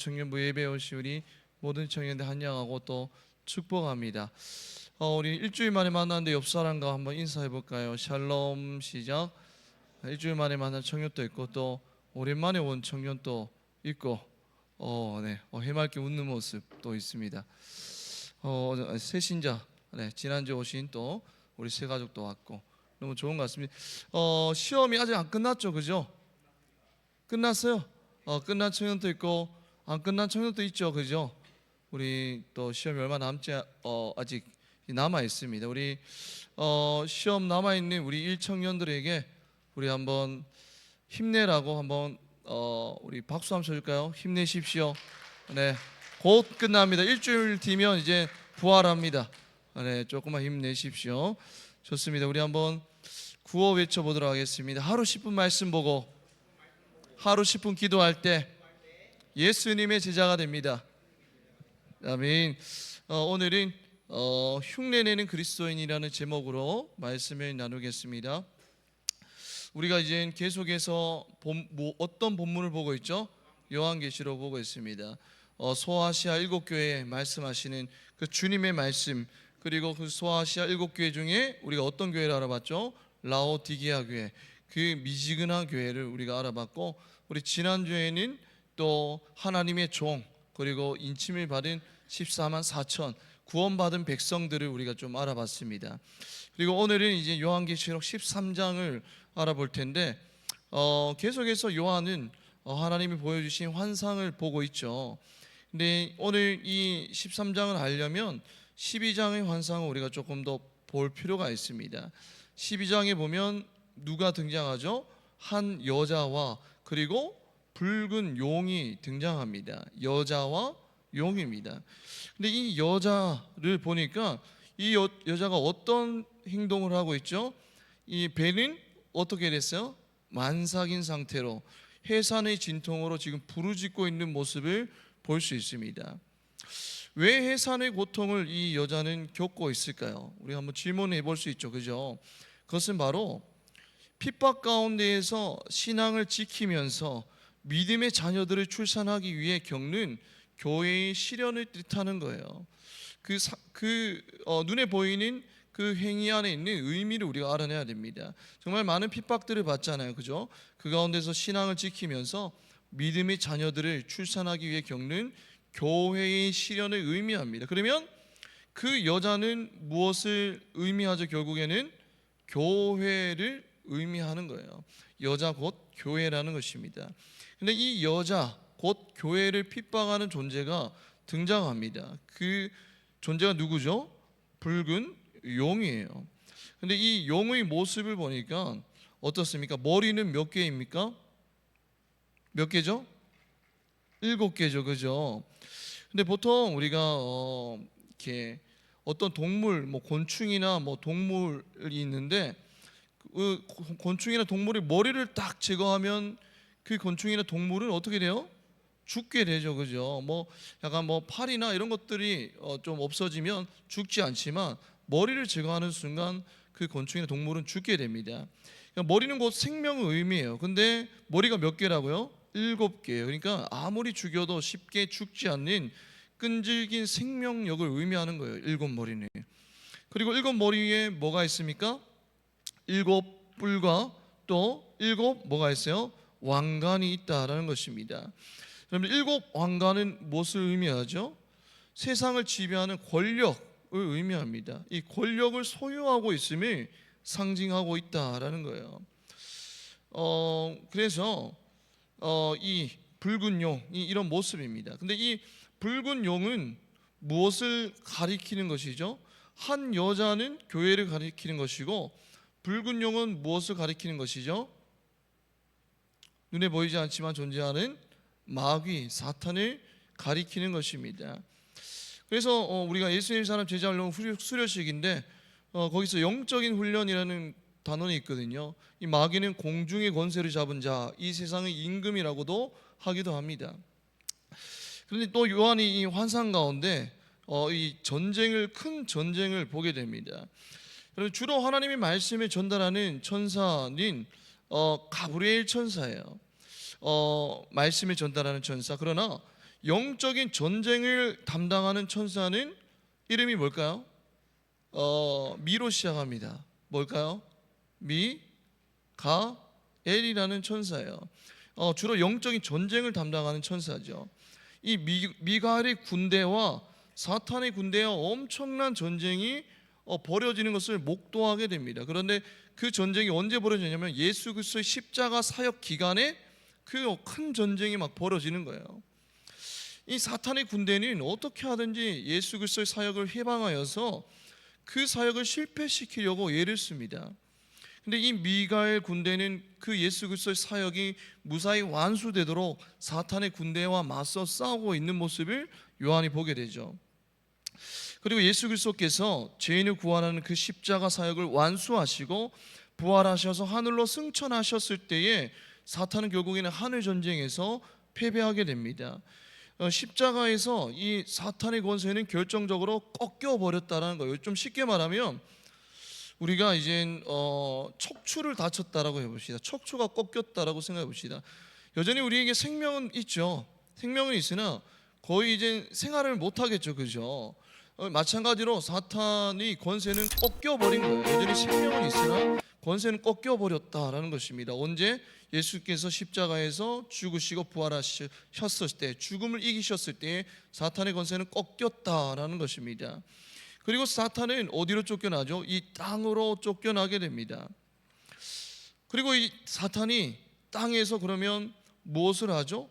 청년부 예배 오신 우리 모든 청년들 환영하고 또 축복합니다. 우리 일주일 만에 만났는데 옆 사람과 한번 인사해 볼까요? 샬롬 시작. 일주일 만에 만난 청년도 있고 또 오랜만에 온 청년도 있고 네, 해맑게 웃는 모습도 있습니다. 새 신자, 네, 지난주 오신 또 우리 새 가족도 왔고 너무 좋은 것 같습니다. 시험이 아직 안 끝났죠, 그죠? 끝났어요. 끝난 청년도 있고 안 끝난 청년도 있죠, 그죠? 우리 또 시험이 얼마 남지 아직 남아 있습니다. 우리 시험 남아 있는 우리 일청년들에게 우리 한번 힘내라고 한번 우리 박수 한번 쳐줄까요? 힘내십시오. 네, 곧 끝납니다. 일주일 뒤면 이제 부활합니다. 네, 조금만 힘내십시오. 좋습니다. 우리 한번 구호 외쳐보도록 하겠습니다. 하루 10분 말씀 보고 하루 10분 기도할 때 예수님의 제자가 됩니다. 아멘. 오늘은 흉내내는 그리스도인이라는 제목으로 말씀을 나누겠습니다. 우리가 이제 계속해서 어떤 본문을 보고 있죠? 요한계시록 보고 있습니다. 소아시아 7교회에 말씀하시는 그 주님의 말씀, 그리고 그 소아시아 7교회 중에 우리가 어떤 교회를 알아봤죠? 라오디게아 교회, 그 미지근한 교회를 우리가 알아봤고, 우리 지난주에는 또 하나님의 종, 그리고 인침을 받은 14만 4천 구원받은 백성들을 우리가 좀 알아봤습니다. 그리고 오늘은 이제 요한계시록 13장을 알아볼 텐데 계속해서 요한은 하나님이 보여주신 환상을 보고 있죠. 근데 오늘 이 13장을 알려면 12장의 환상을 우리가 조금 더 볼 필요가 있습니다. 12장에 보면 누가 등장하죠? 한 여자와 그리고 붉은 용이 등장합니다. 여자와 용입니다. 근데 이 여자를 보니까 이 여자가 어떤 행동을 하고 있죠? 이 배는 어떻게 됐어요? 만삭인 상태로 해산의 진통으로 지금 부르짖고 있는 모습을 볼 수 있습니다. 왜 해산의 고통을 이 여자는 겪고 있을까요? 우리 한번 질문해 볼 수 있죠, 그죠? 그것은 바로 핍박 가운데에서 신앙을 지키면서 믿음의 자녀들을 출산하기 위해 겪는 교회의 시련을 뜻하는 거예요. 눈에 보이는 그 행위 안에 있는 의미를 우리가 알아내야 됩니다. 정말 많은 핍박들을 받잖아요, 그죠? 그 가운데서 신앙을 지키면서 믿음의 자녀들을 출산하기 위해 겪는 교회의 시련을 의미합니다. 그러면 그 여자는 무엇을 의미하죠? 결국에는 교회를 의미하는 거예요. 여자 곧 교회라는 것입니다. 근데 이 여자 곧 교회를 핍박하는 존재가 등장합니다. 그 존재가 누구죠? 붉은 용이에요. 근데 이 용의 모습을 보니까 어떻습니까? 머리는 몇 개입니까? 몇 개죠? 7개죠, 그죠? 근데 보통 우리가 이렇게 어떤 동물, 뭐 곤충이나 뭐 동물이 있는데 그 곤충이나 동물의 머리를 딱 제거하면 그 곤충이나 동물은 어떻게 돼요? 죽게 되죠, 그죠? 뭐 약간 뭐 팔이나 이런 것들이 좀 없어지면 죽지 않지만 머리를 제거하는 순간 그 곤충이나 동물은 죽게 됩니다. 그러니까 머리는 곧 생명의 의미예요. 근데 머리가 몇 개라고요? 7개예요. 그러니까 아무리 죽여도 쉽게 죽지 않는 끈질긴 생명력을 의미하는 거예요, 7머리는. 그리고 7머리에 뭐가 있습니까? 7뿔과 또 7 뭐가 있어요? 왕관이 있다라는 것입니다. 여러분, 7왕관은 무엇을 의미하죠? 세상을 지배하는 권력을 의미합니다. 이 권력을 소유하고 있음을 상징하고 있다라는 거예요. 그래서 이 붉은 용이 이런 모습입니다. 근데 이 붉은 용은 무엇을 가리키는 것이죠? 한 여자는 교회를 가리키는 것이고, 붉은 용은 무엇을 가리키는 것이죠? 눈에 보이지 않지만 존재하는 마귀, 사탄을 가리키는 것입니다. 그래서 우리가 예수님 사람 제자 훈련 수료식인데 거기서 영적인 훈련이라는 단원이 있거든요. 이 마귀는 공중의 권세를 잡은 자, 이 세상의 임금이라고도 하기도 합니다. 그런데 또 요한이 이 환상 가운데 이 큰 전쟁을 보게 됩니다. 주로 하나님의 말씀을 전달하는 천사는 가브리엘 천사예요. 말씀을 전달하는 천사. 그러나 영적인 전쟁을 담당하는 천사는 이름이 뭘까요? 미로 시작합니다. 뭘까요? 미가엘이라는 천사예요. 주로 영적인 전쟁을 담당하는 천사죠. 이 미가엘의 군대와 사탄의 군대와 엄청난 전쟁이 벌어지는 것을 목도하게 됩니다. 그런데 그 전쟁이 언제 벌어지냐면 예수 그리스도의 십자가 사역 기간에 그 큰 전쟁이 막 벌어지는 거예요. 이 사탄의 군대는 어떻게 하든지 예수 그리스도의 사역을 해방하여서 그 사역을 실패시키려고 애를 씁니다. 근데 이 미가엘 군대는 그 예수 그리스도의 사역이 무사히 완수되도록 사탄의 군대와 맞서 싸우고 있는 모습을 요한이 보게 되죠. 그리고 예수 그리스도께서 죄인을 구원하는 그 십자가 사역을 완수하시고 부활하셔서 하늘로 승천하셨을 때에 사탄은 결국에는 하늘 전쟁에서 패배하게 됩니다. 십자가에서 이 사탄의 권세는 결정적으로 꺾여 버렸다는 거예요. 좀 쉽게 말하면 우리가 이제 척추를 다쳤다라고 해봅시다. 척추가 꺾였다라고 생각해 봅시다. 여전히 우리에게 생명은 있죠. 생명은 있으나 거의 이제 생활을 못 하겠죠, 그죠? 마찬가지로 사탄의 권세는 꺾여 버린 거예요. 여전히 생명은 있으나 권세는 꺾여 버렸다라는 것입니다. 언제 예수께서 십자가에서 죽으시고 부활하셨을 때, 죽음을 이기셨을 때 사탄의 권세는 꺾였다라는 것입니다. 그리고 사탄은 어디로 쫓겨나죠? 이 땅으로 쫓겨나게 됩니다. 그리고 이 사탄이 땅에서 그러면 무엇을 하죠?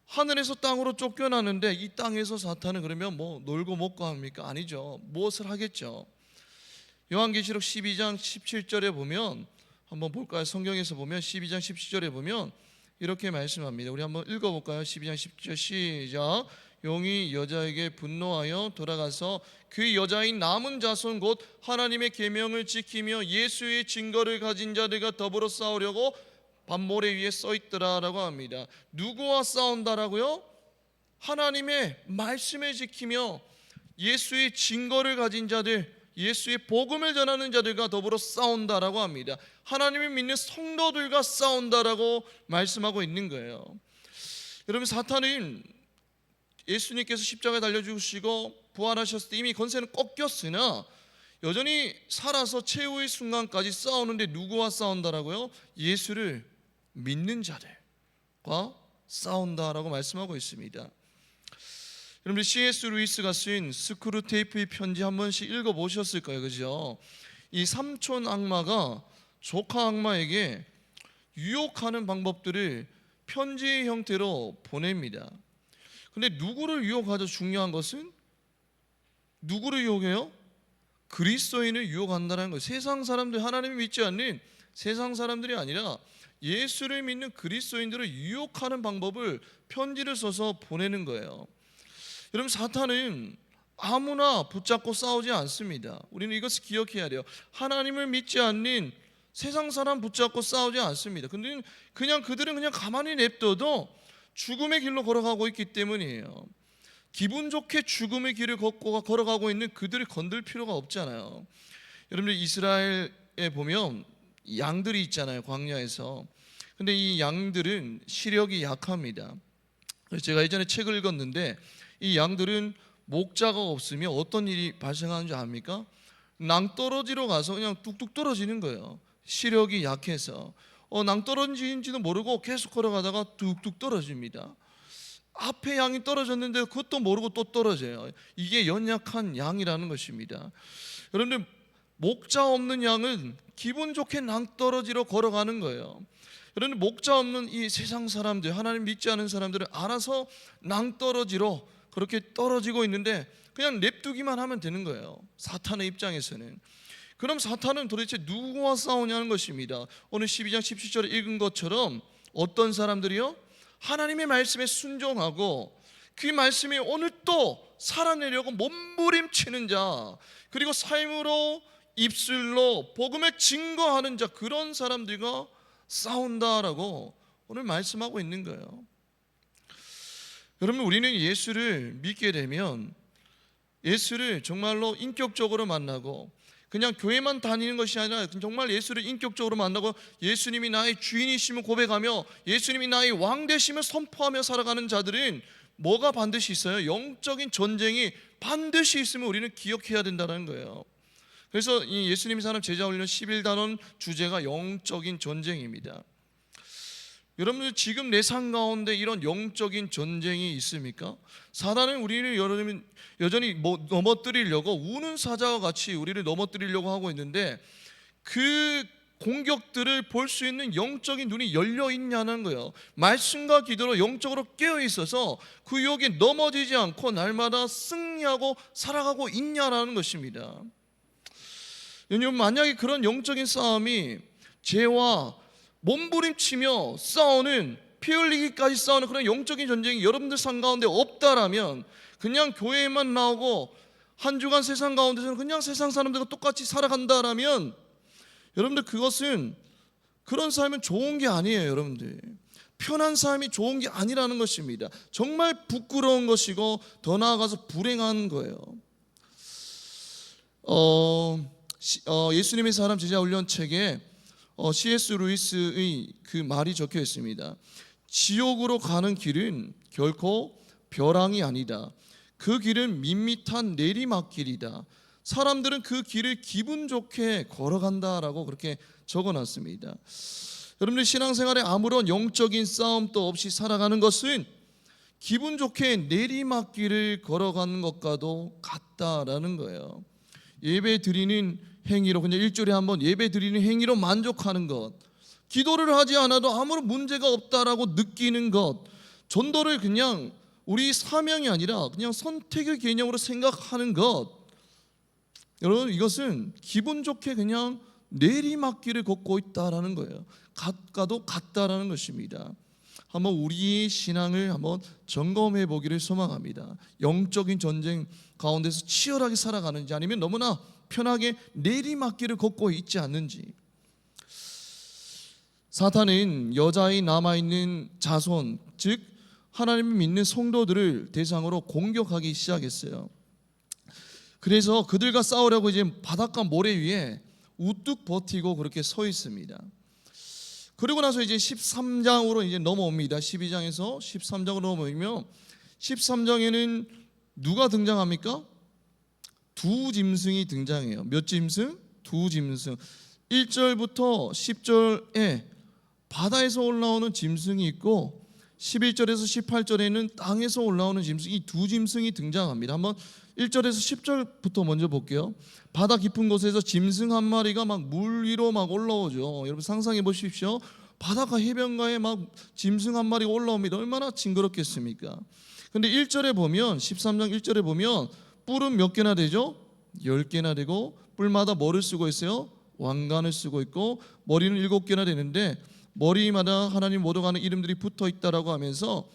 하늘에서 땅으로 쫓겨나는데 이 땅에서 사탄은 그러면 뭐 놀고 먹고 합니까? 아니죠. 무엇을 하겠죠? 요한계시록 12장 17절에 보면 한번 볼까요? 성경에서 보면 12장 17절에 보면 이렇게 말씀합니다. 우리 한번 읽어볼까요? 12장 17절 시작. 용이 여자에게 분노하여 돌아가서 그 여자인 남은 자손 곧 하나님의 계명을 지키며 예수의 증거를 가진 자들과 더불어 싸우려고 밤모래 위에 써 있더라라고 합니다. 누구와 싸운다라고요? 하나님의 말씀을 지키며 예수의 증거를 가진 자들, 예수의 복음을 전하는 자들과 더불어 싸운다라고 합니다. 하나님을 믿는 성도들과 싸운다라고 말씀하고 있는 거예요. 여러분, 사탄은 예수님께서 십자가에 달려 죽으시고 부활하셨을 때 이미 권세는 꺾였으나 여전히 살아서 최후의 순간까지 싸우는데 누구와 싸운다라고요? 예수를 믿는 자들과 싸운다라고 말씀하고 있습니다. 여러분들 C.S. 루이스가 쓴 스크루테이프의 편지 한 번씩 읽어보셨을 거예요, 그죠? 이 삼촌 악마가 조카 악마에게 유혹하는 방법들을 편지의 형태로 보냅니다. 근데 누구를 유혹하죠? 중요한 것은 누구를 유혹해요? 그리스도인을 유혹한다는 거예요. 세상 사람들, 하나님을 믿지 않는 세상 사람들이 아니라 예수를 믿는 그리스도인들을 유혹하는 방법을 편지를 써서 보내는 거예요. 여러분, 사탄은 아무나 붙잡고 싸우지 않습니다. 우리는 이것을 기억해야 돼요. 하나님을 믿지 않는 세상 사람 붙잡고 싸우지 않습니다. 근데 그냥 그들은 그냥 가만히 냅둬도 죽음의 길로 걸어가고 있기 때문이에요. 기분 좋게 죽음의 길을 걸어가고 있는 그들을 건들 필요가 없잖아요. 여러분들 이스라엘에 보면 양들이 있잖아요, 광야에서. 근데 이 양들은 시력이 약합니다. 그래서 제가 예전에 책을 읽었는데 이 양들은 목자가 없으면 어떤 일이 발생하는 줄 압니까? 낭떠러지로 가서 그냥 뚝뚝 떨어지는 거예요. 시력이 약해서 낭떠러지인지도 모르고 계속 걸어가다가 뚝뚝 떨어집니다. 앞에 양이 떨어졌는데 그것도 모르고 또 떨어져요. 이게 연약한 양이라는 것입니다. 여러분들, 목자 없는 양은 기분 좋게 낭떠러지로 걸어가는 거예요. 여러분, 목자 없는 이 세상 사람들, 하나님 믿지 않은 사람들은 알아서 낭떠러지로 그렇게 떨어지고 있는데 그냥 냅두기만 하면 되는 거예요, 사탄의 입장에서는. 그럼 사탄은 도대체 누구와 싸우냐는 것입니다. 오늘 12장 17절에 읽은 것처럼 어떤 사람들이요? 하나님의 말씀에 순종하고 그 말씀이 오늘 또 살아내려고 몸부림치는 자, 그리고 삶으로 입술로 복음을 증거하는 자, 그런 사람들과 싸운다라고 오늘 말씀하고 있는 거예요. 여러분, 우리는 예수를 믿게 되면 예수를 정말로 인격적으로 만나고 그냥 교회만 다니는 것이 아니라 정말 예수를 인격적으로 만나고 예수님이 나의 주인이심을 고백하며 예수님이 나의 왕 되심을 선포하며 살아가는 자들은 뭐가 반드시 있어요? 영적인 전쟁이 반드시 있으면 우리는 기억해야 된다는 거예요. 그래서 이 예수님이 사는 제자 훈련 11단원 주제가 영적인 전쟁입니다. 여러분들 지금 내 삶 가운데 이런 영적인 전쟁이 있습니까? 사단은 우리를 여전히 넘어뜨리려고 우는 사자와 같이 우리를 넘어뜨리려고 하고 있는데 그 공격들을 볼 수 있는 영적인 눈이 열려 있냐는 거예요. 말씀과 기도로 영적으로 깨어 있어서 그 유혹에 넘어지지 않고 날마다 승리하고 살아가고 있냐라는 것입니다. 여러분, 만약에 그런 영적인 싸움이 죄와 몸부림치며 싸우는, 피 흘리기까지 싸우는 그런 영적인 전쟁이 여러분들 삶 가운데 없다라면, 그냥 교회에만 나오고 한 주간 세상 가운데서는 그냥 세상 사람들과 똑같이 살아간다라면, 여러분들 그것은, 그런 삶은 좋은 게 아니에요. 여러분들 편한 삶이 좋은 게 아니라는 것입니다. 정말 부끄러운 것이고 더 나아가서 불행한 거예요. 예수님의 사람 제자 훈련 책에 C.S. 루이스의 그 말이 적혀 있습니다. 지옥으로 가는 길은 결코 벼랑이 아니다. 그 길은 밋밋한 내리막길이다. 사람들은 그 길을 기분 좋게 걸어간다라고 그렇게 적어놨습니다. 여러분들 신앙생활에 아무런 영적인 싸움도 없이 살아가는 것은 기분 좋게 내리막길을 걸어가는 것과도 같다라는 거예요. 예배 드리는 행위로, 그냥 일주일에 한번 예배 드리는 행위로 만족하는 것, 기도를 하지 않아도 아무런 문제가 없다라고 느끼는 것, 전도를 그냥 우리 사명이 아니라 그냥 선택의 개념으로 생각하는 것, 여러분 이것은 기분 좋게 그냥 내리막길을 걷고 있다라는 거예요. 같과도 같다라는 것입니다. 한번 우리의 신앙을 한번 점검해 보기를 소망합니다. 영적인 전쟁 가운데서 치열하게 살아가는지, 아니면 너무나 편하게 내리막길을 걷고 있지 않는지. 사탄은 여자의 남아있는 자손, 즉 하나님을 믿는 성도들을 대상으로 공격하기 시작했어요. 그래서 그들과 싸우려고 이제 바닷가 모래 위에 우뚝 버티고 그렇게 서 있습니다. 그리고 나서 이제 13장으로 이제 넘어옵니다. 12장에서 13장으로 넘어오면 13장에는 누가 등장합니까? 두 짐승이 등장해요. 몇 짐승? 두 짐승. 1절부터 10절에 바다에서 올라오는 짐승이 있고 11절에서 18절에는 땅에서 올라오는 짐승이, 두 짐승이 등장합니다. 한번 1절에서 10절부터 먼저 볼게요. 바다 깊은 곳에서 짐승 한 마리가 막 물 위로 막 올라오죠. 여러분 상상해 보십시오. 바닷가 해변가에 막 짐승 한 마리가 올라옵니다. 얼마나 징그럽겠습니까? 근데 1절에 보면, 13장 1절에 보면 뿔은 몇 개나 되죠? 10개나 되고, 뿔마다 뭐를 쓰고 있어요? 왕관을 쓰고 있고, 머리는 7개나 되는데 머리마다 하나님 모두 가는 이름들이 붙어 있다라고 하면서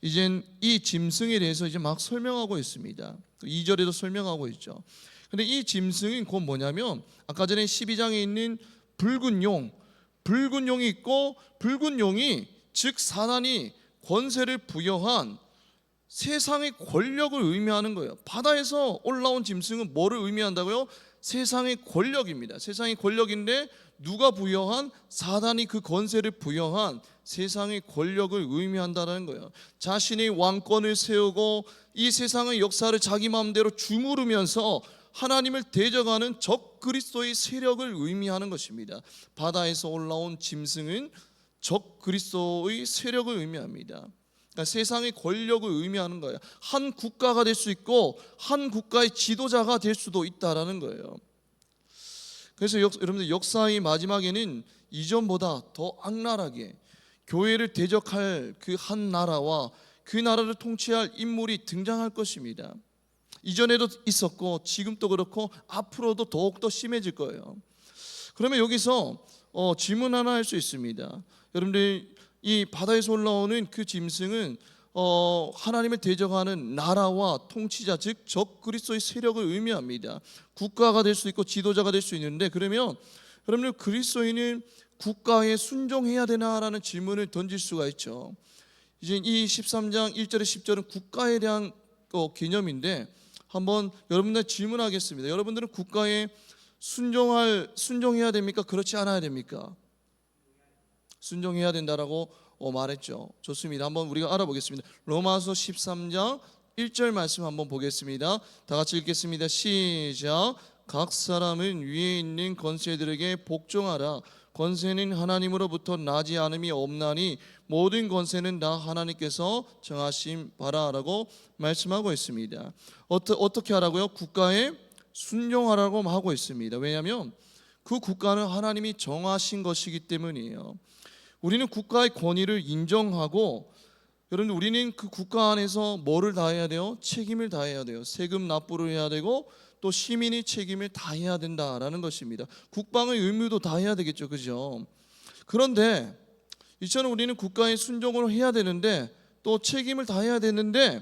이젠 이 짐승에 대해서 이제 막 설명하고 있습니다. 2절에도 설명하고 있죠. 근데 이 짐승은 곧 뭐냐면, 아까 전에 12장에 있는 붉은 용이 있고, 붉은 용이 즉 사단이 권세를 부여한 세상의 권력을 의미하는 거예요. 바다에서 올라온 짐승은 뭐를 의미한다고요? 세상의 권력입니다. 세상의 권력인데 누가 부여한, 사단이 그 권세를 부여한 세상의 권력을 의미한다는 거예요. 자신의 왕권을 세우고 이 세상의 역사를 자기 마음대로 주무르면서 하나님을 대적하는 적 그리스도의 세력을 의미하는 것입니다. 바다에서 올라온 짐승은 적 그리스도의 세력을 의미합니다. 그러니까 세상의 권력을 의미하는 거예요. 한 국가가 될 수 있고 한 국가의 지도자가 될 수도 있다라는 거예요. 그래서 여러분들 역사의 마지막에는 이전보다 더 악랄하게 교회를 대적할 그 한 나라와 그 나라를 통치할 인물이 등장할 것입니다. 이전에도 있었고 지금도 그렇고 앞으로도 더욱더 심해질 거예요. 그러면 여기서 질문 하나 할 수 있습니다. 여러분들, 이 바다에서 올라오는 그 짐승은 하나님을 대적하는 나라와 통치자, 즉 적 그리스도의 세력을 의미합니다. 국가가 될 수 있고 지도자가 될 수 있는데, 그러면 여러분들 그리스도인은 국가에 순종해야 되나라는 질문을 던질 수가 있죠. 이제 이 13장 1절에 10절은 국가에 대한 개념인데, 한번 여러분들 질문하겠습니다. 여러분들은 국가에 순종해야 됩니까? 그렇지 않아야 됩니까? 순종해야 된다라고 말했죠. 좋습니다. 한번 우리가 알아보겠습니다. 로마서 13장 1절 말씀 한번 보겠습니다. 다 같이 읽겠습니다. 시작. 각 사람은 위에 있는 권세들에게 복종하라. 권세는 하나님으로부터 나지 않음이 없나니 모든 권세는 다 하나님께서 정하신 바라라고 말씀하고 있습니다. 어떻게 하라고요? 국가에 순종하라고 하고 있습니다. 왜냐하면 그 국가는 하나님이 정하신 것이기 때문이에요. 우리는 국가의 권위를 인정하고, 여러분, 우리는 그 국가 안에서 뭐를 다해야 돼요? 책임을 다해야 돼요. 세금 납부를 해야 되고 또 시민이 책임을 다해야 된다라는 것입니다. 국방의 의무도 다해야 되겠죠, 그죠? 그런데 이처럼 우리는 국가에 순종을 해야 되는데 또 책임을 다해야 되는데,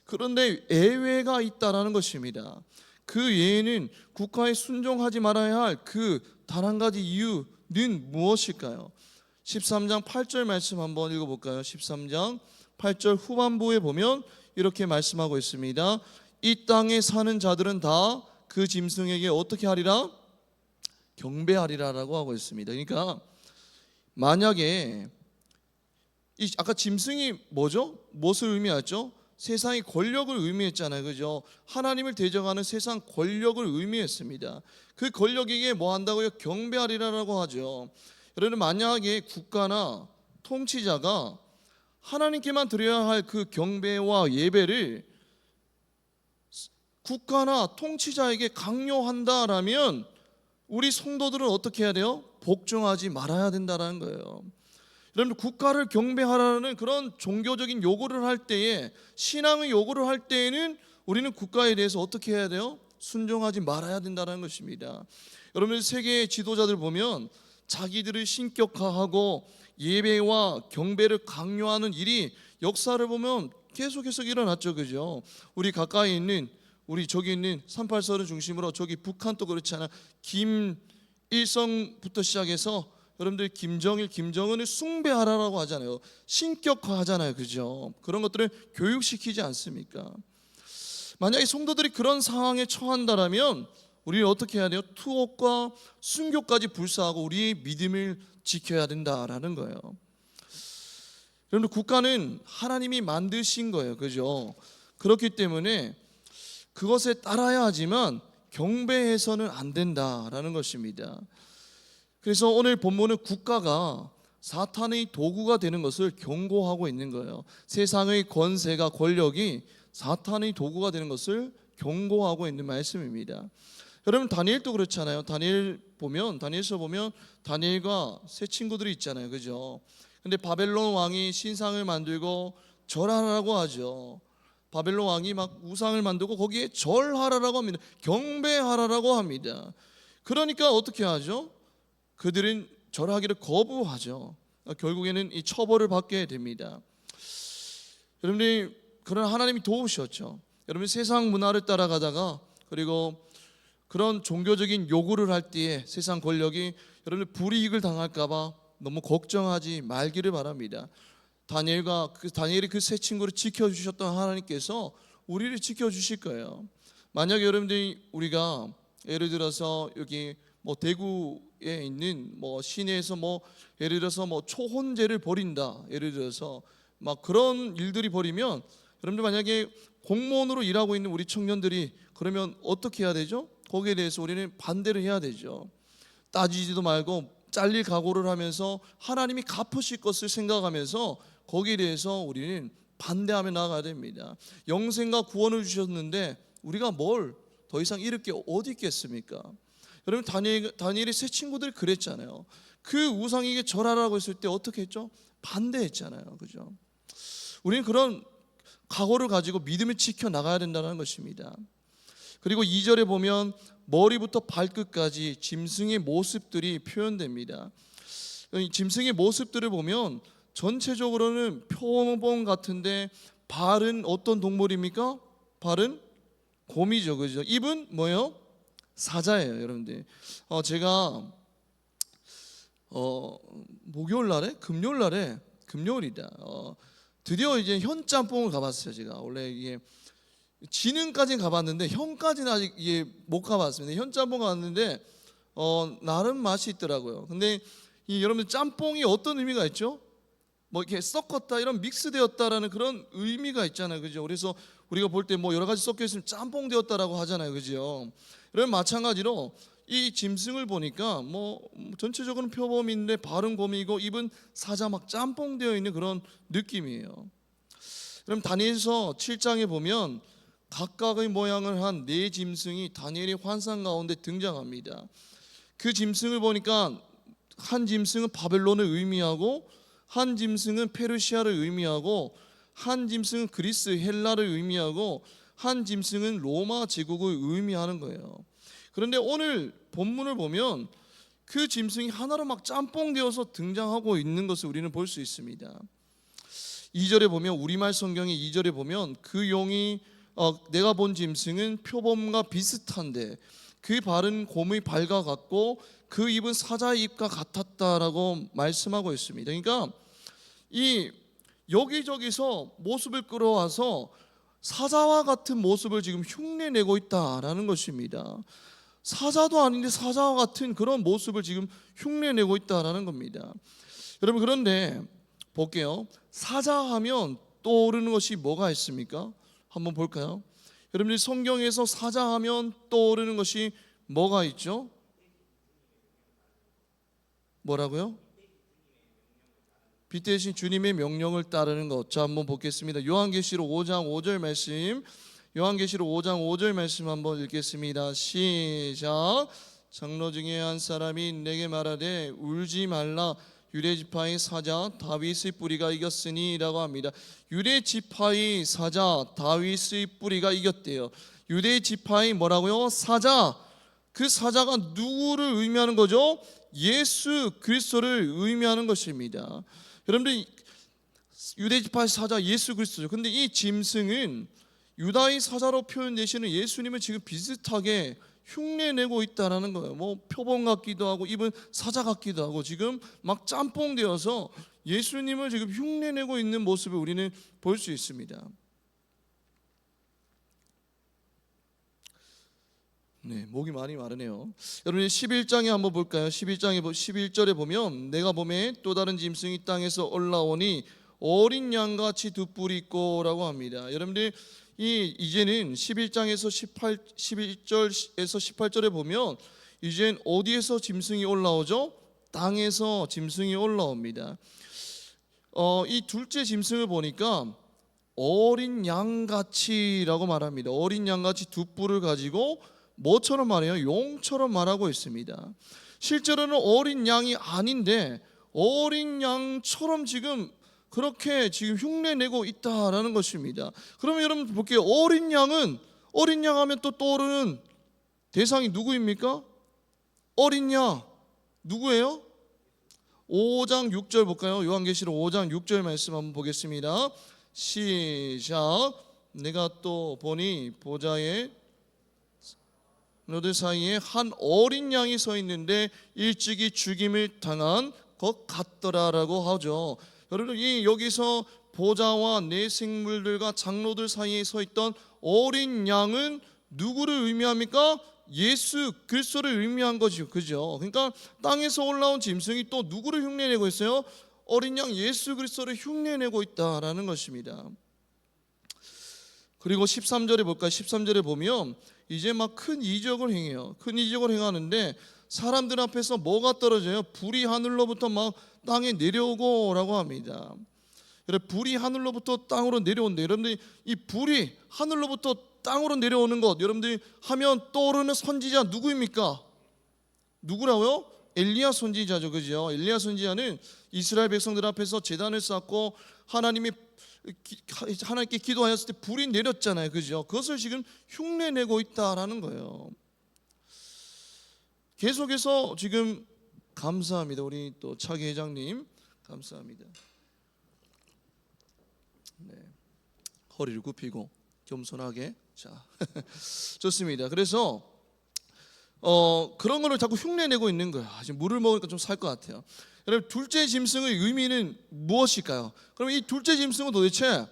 그런데 예외가 있다라는 것입니다. 그 예외는 국가에 순종하지 말아야 할 그 단 한 가지 이유는 무엇일까요? 13장 8절 말씀 한번 읽어볼까요? 13장 8절 후반부에 보면 이렇게 말씀하고 있습니다. 이 땅에 사는 자들은 다 그 짐승에게 어떻게 하리라? 경배하리라라고 하고 있습니다. 그러니까 만약에 아까 짐승이 뭐죠? 무엇을 의미하죠? 세상의 권력을 의미했잖아요, 그죠? 하나님을 대적하는 세상 권력을 의미했습니다. 그 권력에게 뭐 한다고요? 경배하리라라고 하죠. 여러분, 만약에 국가나 통치자가 하나님께만 드려야 할 그 경배와 예배를 국가나 통치자에게 강요한다라면 우리 성도들은 어떻게 해야 돼요? 복종하지 말아야 된다는 거예요. 여러분, 국가를 경배하라는 그런 종교적인 요구를 할 때에, 신앙의 요구를 할 때에는 우리는 국가에 대해서 어떻게 해야 돼요? 순종하지 말아야 된다는 것입니다. 여러분, 세계의 지도자들 보면 자기들을 신격화하고 예배와 경배를 강요하는 일이 역사를 보면 계속해서 일어났죠, 그죠? 우리 가까이 있는, 우리 저기 있는 38선을 중심으로 저기 북한도 그렇잖아요. 김일성부터 시작해서 여러분들 김정일, 김정은을 숭배하라라고 하잖아요. 신격화하잖아요, 그죠? 그런 것들을 교육시키지 않습니까? 만약에 성도들이 그런 상황에 처한다라면 우리는 어떻게 해야 돼요? 투옥과 순교까지 불사하고 우리의 믿음을 지켜야 된다라는 거예요. 여러분, 국가는 하나님이 만드신 거예요, 그죠? 그렇기 때문에 그것에 따라야 하지만 경배해서는 안 된다라는 것입니다. 그래서 오늘 본문은 국가가 사탄의 도구가 되는 것을 경고하고 있는 거예요. 세상의 권세가, 권력이 사탄의 도구가 되는 것을 경고하고 있는 말씀입니다. 여러분, 다니엘도 그렇잖아요. 다니엘서 보면 다니엘과 세 친구들이 있잖아요, 그죠? 근데 바벨론 왕이 신상을 만들고 절하라고 하죠. 바벨론 왕이 막 우상을 만들고 거기에 절하라라고 합니다. 경배하라라고 합니다. 그러니까 어떻게 하죠? 그들은 절하기를 거부하죠. 결국에는 이 처벌을 받게 됩니다. 여러분이 그런 하나님이 도우셨죠. 여러분, 세상 문화를 따라가다가 그리고 그런 종교적인 요구를 할 때에 세상 권력이 여러분 불이익을 당할까봐 너무 걱정하지 말기를 바랍니다. 다니엘이 그 세 친구를 지켜주셨던 하나님께서 우리를 지켜주실 거예요. 만약에 여러분들이 우리가 예를 들어서 여기 뭐 대구에 있는 뭐 시내에서 뭐 예를 들어서 뭐 초혼제를 벌인다, 예를 들어서 막 그런 일들이 벌이면 여러분들 만약에 공무원으로 일하고 있는 우리 청년들이 그러면 어떻게 해야 되죠? 거기에 대해서 우리는 반대를 해야 되죠. 따지지도 말고 잘릴 각오를 하면서 하나님이 갚으실 것을 생각하면서 거기에 대해서 우리는 반대하며 나아가야 됩니다. 영생과 구원을 주셨는데 우리가 뭘 더 이상 잃을 게 어디 있겠습니까? 여러분, 다니엘의 세 친구들이 그랬잖아요. 그 우상에게 절하라고 했을 때 어떻게 했죠? 반대했잖아요, 그죠? 우리는 그런 각오를 가지고 믿음을 지켜 나가야 된다는 것입니다. 그리고 2절에 보면 머리부터 발끝까지 짐승의 모습들이 표현됩니다. 짐승의 모습들을 보면 전체적으로는 표범 같은데 발은 어떤 동물입니까? 발은 곰이죠, 그죠? 입은 뭐예요? 사자예요, 여러분들. 제가 금요일이다. 드디어 이제 현짬뽕을 가봤어요. 제가 원래 이게 지능까지는 가봤는데 현까지는 아직 이게 못 가봤습니다. 현짬뽕 갔는데 나름 맛이 있더라고요. 근데 여러분들 짬뽕이 어떤 의미가 있죠? 뭐 이렇게 섞었다, 이런 믹스되었다라는 그런 의미가 있잖아요, 그죠? 그래서 우리가 볼 때 뭐 여러 가지 섞여 있으면 짬뽕 되었다라고 하잖아요, 그죠? 그럼 마찬가지로 이 짐승을 보니까 뭐 전체적으로는 표범인데 발은 곰이고 입은 사자, 막 짬뽕 되어 있는 그런 느낌이에요. 그럼 다니엘서 7장에 보면 각각의 모양을 한 네 짐승이 다니엘의 환상 가운데 등장합니다. 그 짐승을 보니까 한 짐승은 바벨론을 의미하고, 한 짐승은 페르시아를 의미하고, 한 짐승은 그리스 헬라를 의미하고, 한 짐승은 로마 제국을 의미하는 거예요. 그런데 오늘 본문을 보면 그 짐승이 하나로 막 짬뽕 되어서 등장하고 있는 것을 우리는 볼 수 있습니다. 2절에 보면, 우리말 성경의 2절에 보면 그 용이 내가 본 짐승은 표범과 비슷한데 그 발은 곰의 발과 같고 그 입은 사자의 입과 같았다라고 말씀하고 있습니다. 그러니까 이 여기저기서 모습을 끌어와서 사자와 같은 모습을 지금 흉내내고 있다라는 것입니다. 사자도 아닌데 사자와 같은 그런 모습을 지금 흉내내고 있다라는 겁니다. 여러분, 그런데 볼게요. 사자하면 떠오르는 것이 뭐가 있습니까? 한번 볼까요? 여러분들이 성경에서 사자하면 떠오르는 것이 뭐가 있죠? 뭐라고요? 빛 대신 주님의 명령을 따르는 것. 자, 한번 보겠습니다. 요한계시록 5장 5절 말씀, 요한계시록 5장 5절 말씀 한번 읽겠습니다. 시작. 장로 중에 한 사람이 내게 말하되 울지 말라, 유대지파의 사자 다윗의 뿌리가 이겼으니 라고 합니다. 유대지파의 사자 다윗의 뿌리가 이겼대요. 유대지파의 뭐라고요? 사자. 그 사자가 누구를 의미하는 거죠? 예수 그리스도를 의미하는 것입니다. 여러분들, 유대지파의 사자 예수 그리스도죠. 근데 이 짐승은 유다의 사자로 표현되시는 예수님을 지금 비슷하게 흉내내고 있다라는 거예요. 뭐 표범 같기도 하고 입은 사자 같기도 하고 지금 막 짬뽕 되어서 예수님을 지금 흉내내고 있는 모습을 우리는 볼 수 있습니다. 네, 목이 많이 마르네요. 여러분, 11장에 한번 볼까요? 11장에 11절에 보면 내가 보매 또 다른 짐승이 땅에서 올라오니 어린 양같이 두 뿔이 있고라고 합니다. 여러분들, 이제는 11장에서 11절에서 18절에 보면 이젠 어디에서 짐승이 올라오죠? 땅에서 짐승이 올라옵니다. 이 둘째 짐승을 보니까 어린 양같이라고 말합니다. 어린 양같이 두 뿔을 가지고 뭐처럼 말해요? 용처럼 말하고 있습니다. 실제로는 어린 양이 아닌데 어린 양처럼 지금 그렇게 지금 흉내내고 있다라는 것입니다. 그러면 여러분 볼게요. 어린 양 하면 또 떠오르는 대상이 누구입니까? 어린 양 누구예요? 5장 6절 볼까요? 요한계시록 5장 6절 말씀 한번 보겠습니다. 시작. 내가 또 보니 보좌에 너들 사이에 한 어린 양이 서 있는데 일찍이 죽임을 당한 것 같더라라고 하죠. 여러분, 여기서 보좌와 내 생물들과 장로들 사이에 서 있던 어린 양은 누구를 의미합니까? 예수 그리스도를 의미한 거죠, 그죠? 그러니까 땅에서 올라온 짐승이 또 누구를 흉내내고 있어요? 어린 양 예수 그리스도를 흉내내고 있다라는 것입니다. 그리고 13절에 볼까요? 13절에 보면 이제 막 큰 이적을 행해요. 큰 이적을 행하는데 사람들 앞에서 뭐가 떨어져요? 불이 하늘로부터 막 땅에 내려오고라고 합니다. 여러분, 불이 하늘로부터 땅으로 내려온대. 여러분들이 이 불이 하늘로부터 땅으로 내려오는 것, 여러분들이 하면 떠오르는 선지자 누구입니까? 누구라고요? 엘리야 선지자죠, 그죠? 엘리야 선지자는 이스라엘 백성들 앞에서 제단을 쌓고 하나님께 기도하였을 때 불이 내렸잖아요, 그죠? 그것을 지금 흉내내고 있다라는 거예요. 계속해서 지금 감사합니다. 우리 또 차기 회장님 감사합니다. 네, 허리를 굽히고 겸손하게. 자, 좋습니다. 그래서 그런 거를 자꾸 흉내내고 있는 거예요. 지금 물을 먹으니까 좀 살 것 같아요. 여러분, 둘째 짐승의 의미는 무엇일까요? 그럼 이 둘째 짐승은 도대체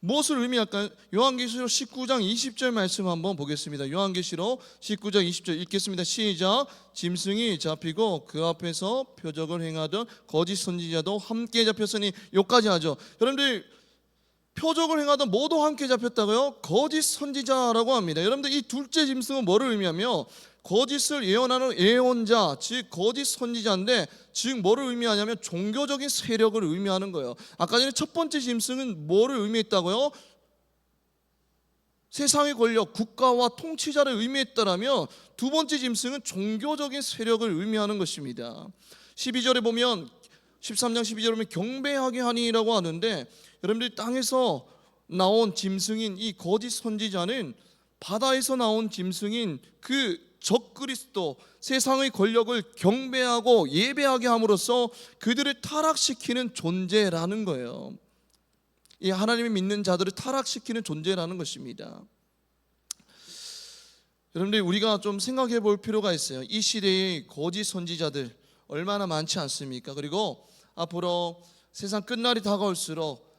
무엇을 의미할까요? 요한계시록 19장 20절 말씀 한번 보겠습니다. 요한계시록 19장 20절 읽겠습니다. 시작. 짐승이 잡히고 그 앞에서 표적을 행하던 거짓 선지자도 함께 잡혔으니, 여기까지 하죠. 여러분들, 표적을 행하던 모두 함께 잡혔다고요? 거짓 선지자라고 합니다. 여러분들, 이 둘째 짐승은 뭐를 의미하며, 거짓을 예언하는 예언자, 즉 거짓 선지자인데, 즉 뭐를 의미하냐면 종교적인 세력을 의미하는 거예요. 아까 전에 첫 번째 짐승은 뭐를 의미했다고요? 세상의 권력, 국가와 통치자를 의미했다라면, 두 번째 짐승은 종교적인 세력을 의미하는 것입니다. 12절에 보면, 13장 12절에 보면 경배하게 하니라고 하는데, 여러분들이 땅에서 나온 짐승인 이 거짓 선지자는 바다에서 나온 짐승인 그 적그리스도, 세상의 권력을 경배하고 예배하게 함으로써 그들을 타락시키는 존재라는 거예요. 이 하나님을 믿는 자들을 타락시키는 존재라는 것입니다. 여러분들, 우리가 좀 생각해 볼 필요가 있어요. 이 시대의 거짓 선지자들 얼마나 많지 않습니까? 그리고 앞으로 세상 끝날이 다가올수록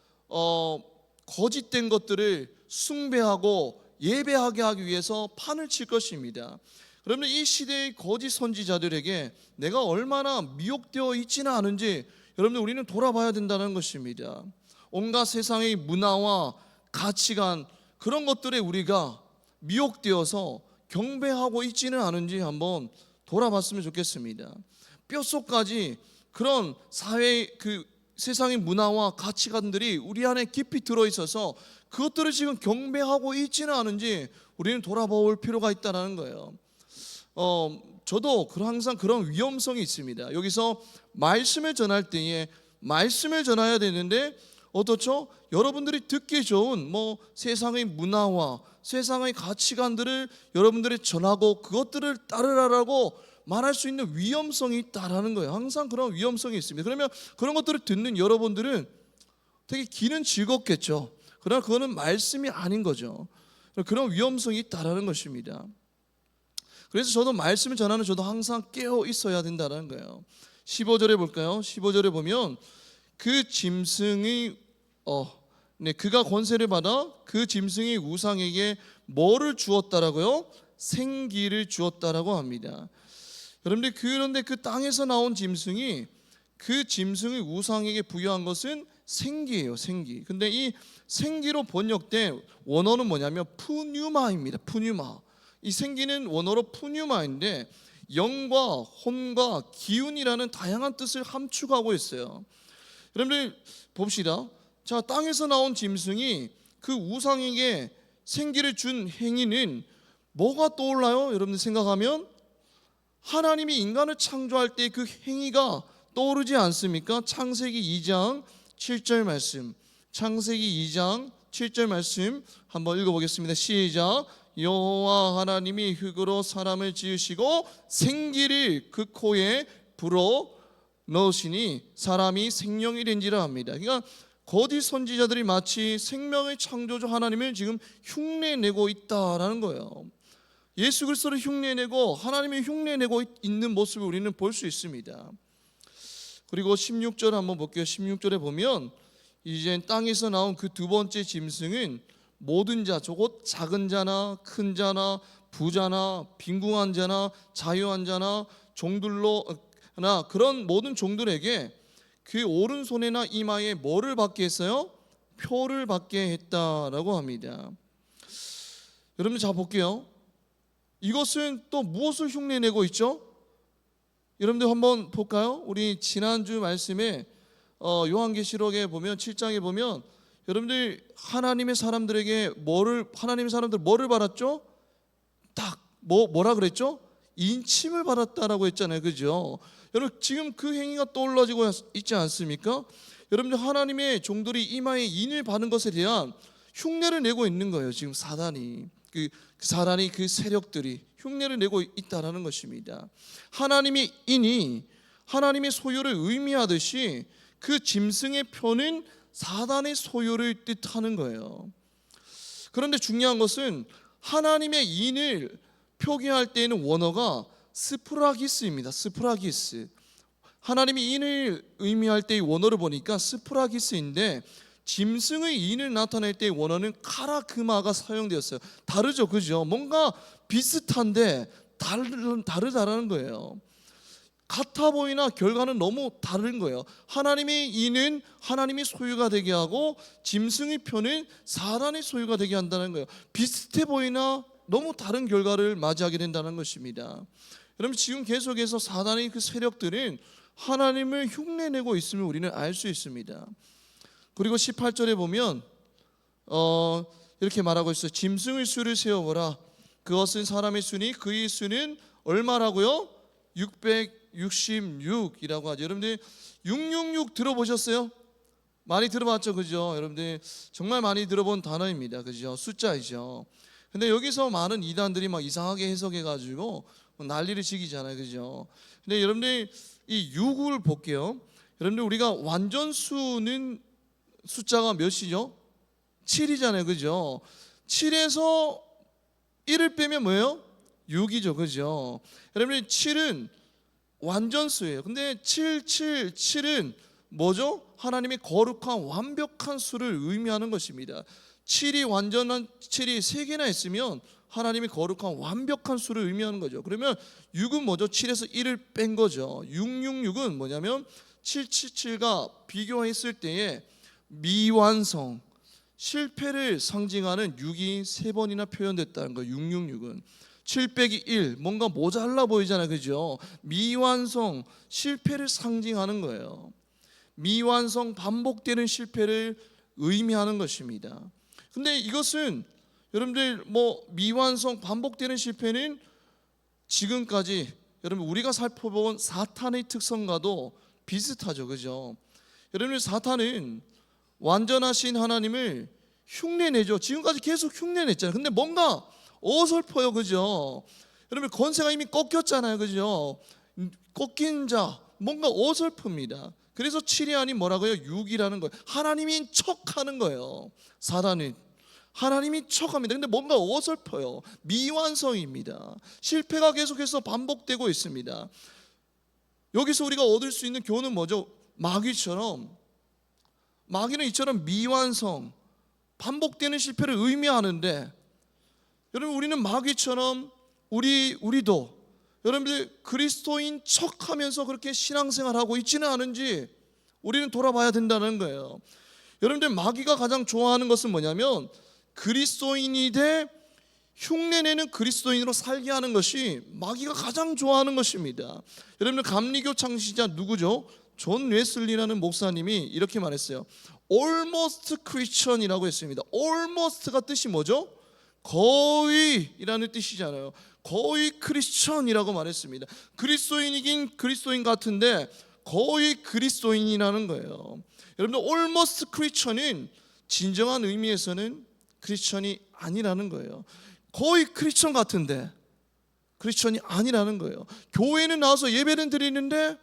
거짓된 것들을 숭배하고 예배하게 하기 위해서 판을 칠 것입니다. 그러면 이 시대의 거짓 선지자들에게 내가 얼마나 미혹되어 있지는 않은지 여러분들, 우리는 돌아봐야 된다는 것입니다. 온갖 세상의 문화와 가치관, 그런 것들에 우리가 미혹되어서 경배하고 있지는 않은지 한번 돌아봤으면 좋겠습니다. 뼛속까지 그런 사회의 그 세상의 문화와 가치관들이 우리 안에 깊이 들어있어서 그것들을 지금 경배하고 있지는 않은지 우리는 돌아볼 필요가 있다는 거예요. 저도 항상 그런 위험성이 있습니다. 여기서 말씀을 전할 때에 말씀을 전해야 되는데, 어떻죠? 여러분들이 듣기 좋은 세상의 문화와 세상의 가치관들을 여러분들이 전하고 그것들을 따르라고 말할 수 있는 위험성이 있다라는 거예요. 항상 그런 위험성이 있습니다. 그러면 그런 것들을 듣는 여러분들은 되게 귀는 즐겁겠죠. 그러나 그거는 말씀이 아닌 거죠. 그런 위험성이 있다라는 것입니다. 그래서 저도 말씀을 전하는 저도 항상 깨어 있어야 된다는 거예요. 15절에 볼까요? 15절에 보면 그 짐승이 그가 권세를 받아 그 짐승이 우상에게 뭐를 주었다라고요? 생기를 주었다라고 합니다. 여러분들, 그런데 그 땅에서 나온 짐승이 그 짐승의 우상에게 부여한 것은 생기예요, 생기. 근데 이 생기로 번역된 원어는 뭐냐면 푸뉴마입니다. 푸뉴마. 이 생기는 원어로 푸뉴마인데 영과 혼과 기운이라는 다양한 뜻을 함축하고 있어요. 여러분들 봅시다. 자, 땅에서 나온 짐승이 그 우상에게 생기를 준 행위는 뭐가 떠올라요? 여러분들 생각하면 하나님이 인간을 창조할 때 그 행위가 떠오르지 않습니까? 창세기 2장 7절 말씀, 창세기 2장 7절 말씀 한번 읽어보겠습니다. 시작. 여호와 하나님이 흙으로 사람을 지으시고 생기를 그 코에 불어 넣으시니 사람이 생명이 된지라 합니다. 그러니까 거짓 선지자들이 마치 생명의 창조주 하나님을 지금 흉내내고 있다라는 거예요. 예수 그리스도를 흉내내고 하나님을 흉내내고 있는 모습을 우리는 볼 수 있습니다. 그리고 16절 한번 볼게요. 16절에 보면 이제 땅에서 나온 그 두 번째 짐승은 모든 자, 곧 작은 자나 큰 자나 부자나 빈궁한 자나 자유한 자나 종들로나 그런 모든 종들에게 그 오른손이나 이마에 뭐를 받게 했어요? 표를 받게 했다라고 합니다. 여러분, 자 볼게요. 이것은 또 무엇을 흉내내고 있죠? 여러분들 한번 볼까요? 우리 지난주 말씀에 요한계시록에 보면 7장에 보면 여러분들 하나님의 사람들 뭐를 받았죠? 딱 뭐라 그랬죠? 인침을 받았다라고 했잖아요. 그죠? 여러분, 지금 그 행위가 떠올라지고 있지 않습니까? 여러분들, 하나님의 종들이 이마에 인을 받은 것에 대한 흉내를 내고 있는 거예요. 지금 사단이 그 세력들이 흉내를 내고 있다라는 것입니다. 하나님의 인이 하나님의 소유를 의미하듯이 그 짐승의 표는 사단의 소유를 뜻하는 거예요. 그런데 중요한 것은 하나님의 인을 표기할 때에는 원어가 스프라기스입니다. 스프라기스. 하나님이 인을 의미할 때의 원어를 보니까 스프라기스인데 짐승의 이인을 나타낼 때 원어는 카라크마가 사용되었어요. 다르죠, 그죠? 뭔가 비슷한데 다르다라는 거예요. 같아 보이나 결과는 너무 다른 거예요. 하나님의 이는 하나님이 소유가 되게 하고 짐승의 표는 사단의 소유가 되게 한다는 거예요. 비슷해 보이나 너무 다른 결과를 맞이하게 된다는 것입니다. 여러분, 지금 계속해서 사단의 그 세력들은 하나님을 흉내내고 있음을 우리는 알 수 있습니다. 그리고 18절에 보면 이렇게 말하고 있어요. 짐승의 수를 세어보라. 그것은 사람의 수니 그의 수는 얼마라고요? 666이라고 하죠. 여러분들 666 들어보셨어요? 많이 들어봤죠, 그죠? 여러분들 정말 많이 들어본 단어입니다, 그죠? 숫자이죠. 근데 여기서 많은 이단들이 막 이상하게 해석해가지고 난리를 지기잖아요, 그죠? 근데 여러분들 이 6을 볼게요. 여러분들 우리가 완전수는 숫자가 몇이죠? 7이잖아요, 그죠? 7에서 1을 빼면 뭐예요? 6이죠, 그죠? 여러분들 7은 완전수예요. 근데 7은 뭐죠? 하나님의 거룩한 완벽한 수를 의미하는 것입니다. 7이 완전한 7이 3개나 있으면 하나님의 거룩한 완벽한 수를 의미하는 거죠. 그러면 6은 뭐죠? 7에서 1을 뺀 거죠. 666은 뭐냐면 777과 비교했을 때에 미완성, 실패를 상징하는 6이 3번이나 표현됐다는 거예요. 666은 7 빼기 1, 뭔가 모자라 보이잖아요, 그죠? 미완성, 실패를 상징하는 거예요. 미완성, 반복되는 실패를 의미하는 것입니다. 근데 이것은 여러분들 미완성, 반복되는 실패는 지금까지 여러분 우리가 살펴본 사탄의 특성과도 비슷하죠, 그죠? 여러분, 사탄은 완전하신 하나님을 흉내내죠. 지금까지 계속 흉내냈잖아요. 근데 뭔가 어설퍼요, 그죠? 여러분, 권세가 이미 꺾였잖아요, 그죠? 꺾인 자, 뭔가 어설픕니다. 그래서 7이 아닌 뭐라고요? 6이라는 거예요. 하나님인 척하는 거예요. 사단은 하나님이 척합니다. 근데 뭔가 어설퍼요. 미완성입니다. 실패가 계속해서 반복되고 있습니다. 여기서 우리가 얻을 수 있는 교훈은 뭐죠? 마귀는 이처럼 미완성, 반복되는 실패를 의미하는데, 여러분, 우리는 마귀처럼 우리도 여러분들 그리스도인 척하면서 그렇게 신앙생활하고 있지는 않은지 우리는 돌아봐야 된다는 거예요. 여러분들, 마귀가 가장 좋아하는 것은 뭐냐면 그리스도인이 돼 흉내내는 그리스도인으로 살게 하는 것이 마귀가 가장 좋아하는 것입니다. 여러분들, 감리교 창시자 누구죠? 존 웨슬리라는 목사님이 이렇게 말했어요. Almost Christian이라고 했습니다. Almost가 뜻이 뭐죠? 거의이라는 뜻이잖아요. 거의 크리스천이라고 말했습니다. 그리스도인이긴 그리스도인 같은데 거의 그리스도인이라는 거예요. 여러분들, Almost Christian은 진정한 의미에서는 크리스천이 아니라는 거예요. 거의 크리스천 같은데 크리스천이 아니라는 거예요. 교회는 나와서 예배는 드리는데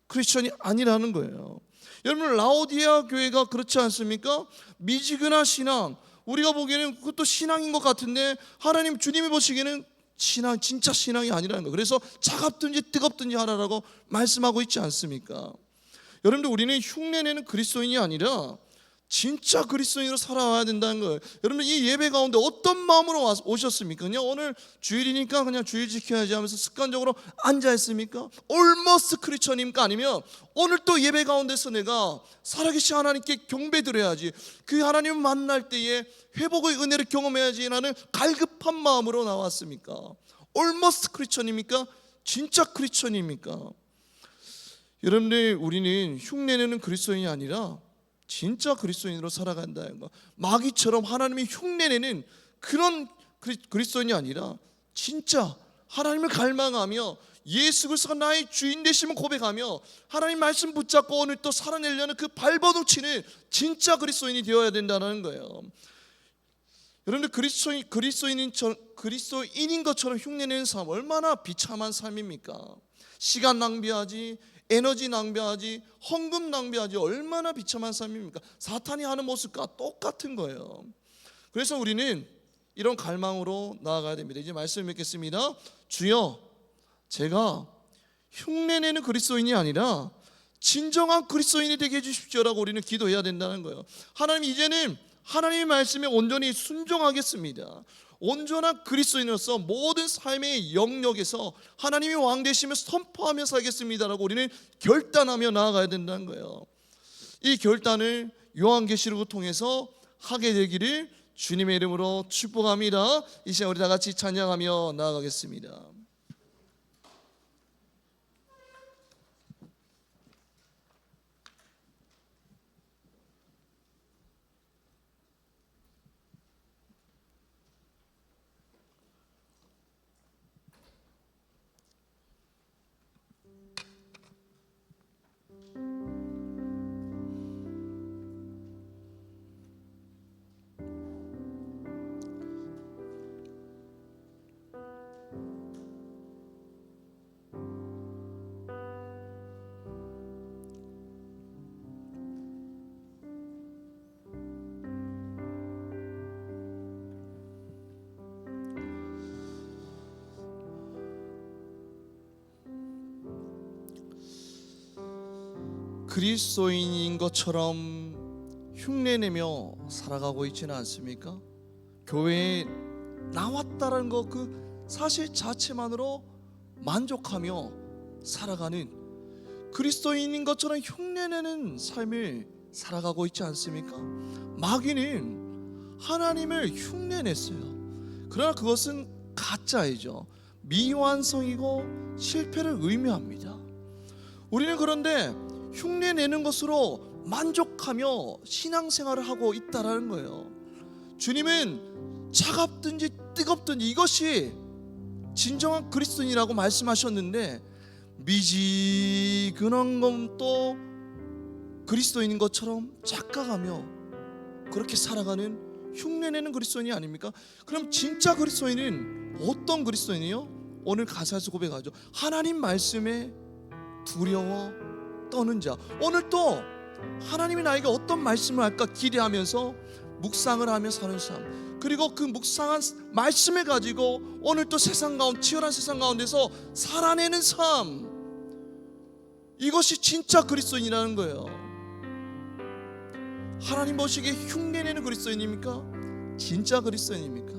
크리스천이 아니라는 거예요. 여러분, 라오디아 교회가 그렇지 않습니까? 미지근한 신앙, 우리가 보기에는 그것도 신앙인 것 같은데 하나님 주님이 보시기에는 진짜 신앙이 아니라는 거예요. 그래서 차갑든지 뜨겁든지 하라라고 말씀하고 있지 않습니까? 여러분들, 우리는 흉내내는 그리스도인이 아니라 진짜 그리스도인으로 살아와야 된다는 거예요. 여러분, 이 예배 가운데 어떤 마음으로 오셨습니까? 그냥 오늘 주일이니까 그냥 주일 지켜야지 하면서 습관적으로 앉아있습니까? Almost 크리스천입니까? 아니면 오늘 또 예배 가운데서 내가 살아계신 하나님께 경배드려야지, 그 하나님을 만날 때에 회복의 은혜를 경험해야지 라는 갈급한 마음으로 나왔습니까? Almost 크리스천입니까? 진짜 크리스천입니까? 여러분들, 우리는 흉내내는 그리스도인이 아니라 진짜 그리스도인으로 살아간다는 거. 마귀처럼 하나님이 흉내내는 그런 그리스도인이 아니라 진짜 하나님을 갈망하며 예수 그리스도가 나의 주인 되심을 고백하며 하나님 말씀 붙잡고 오늘 또 살아내려는 그 발버둥치는 진짜 그리스도인이 되어야 된다는 거예요. 여러분들, 그리스도인인 것처럼 흉내내는 삶 얼마나 비참한 삶입니까? 시간 낭비하지, 에너지 낭비하지, 헌금 낭비하지, 얼마나 비참한 삶입니까? 사탄이 하는 모습과 똑같은 거예요. 그래서 우리는 이런 갈망으로 나아가야 됩니다. 이제 말씀 맺겠습니다. 주여, 제가 흉내내는 그리스도인이 아니라 진정한 그리스도인이 되게 해주십시오라고 우리는 기도해야 된다는 거예요. 하나님, 이제는 하나님의 말씀에 온전히 순종하겠습니다. 온전한 그리스도인으로서 모든 삶의 영역에서 하나님이 왕 되시며 선포하며 살겠습니다라고 우리는 결단하며 나아가야 된다는 거예요. 이 결단을 요한계시록을 통해서 하게 되기를 주님의 이름으로 축복합니다. 이 시간 우리 다 같이 찬양하며 나아가겠습니다. 그리스도인인 것처럼 흉내내며 살아가고 있지는 않습니까? 교회에 나왔다는 것, 그 사실 자체만으로 만족하며 살아가는 그리스도인인 것처럼 흉내내는 삶을 살아가고 있지 않습니까? 마귀는 하나님을 흉내냈어요. 그러나 그것은 가짜이죠. 미완성이고 실패를 의미합니다. 우리는 그런데 흉내내는 것으로 만족하며 신앙생활을 하고 있다라는 거예요. 주님은 차갑든지 뜨겁든지 이것이 진정한 그리스도인이라고 말씀하셨는데, 미지근한 것도 그리스도인인 것처럼 착각하며 그렇게 살아가는 흉내내는 그리스도인이 아닙니까? 그럼 진짜 그리스도인은 어떤 그리스도인이요? 오늘 가사에서 고백하죠. 하나님 말씀에 두려워 떠는 자. 오늘 또 하나님이 나에게 어떤 말씀을 할까 기대하면서 묵상을 하며 사는 삶, 그리고 그 묵상한 말씀을 가지고 오늘 또 세상 가운데, 치열한 세상 가운데서 살아내는 삶, 이것이 진짜 그리스도인이라는 거예요. 하나님 보시기에 흉내내는 그리스도인입니까? 진짜 그리스도인입니까?